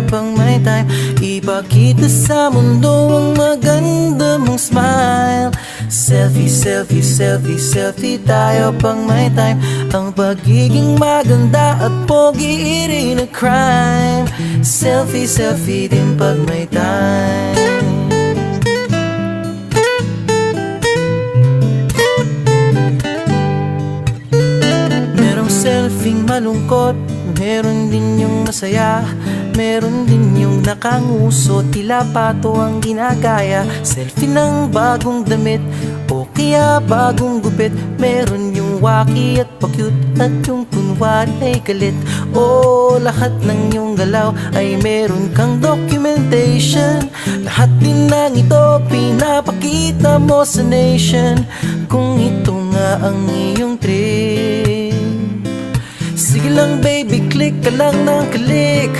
Pang may time, ipakita sa mundo ang maganda mong smile. Selfie, selfie, selfie, selfie tayo pang may time. Ang pagiging maganda at pogi rin na crime. Selfie, selfie din pag may time. Merong selfie malungkot, meron din yung masaya. Meron din yung nakanguso, tila pato ang ginagaya. Selfie ng bagong damit o kaya bagong gupit. Meron yung waki at pa-cute at yung kunwari ay galit. O lahat ng yung galaw ay meron kang documentation. Lahat din ng ito pinapakita mo sa nation. Kung ito nga ang iyong trip, sige lang baby, click ka lang ng click.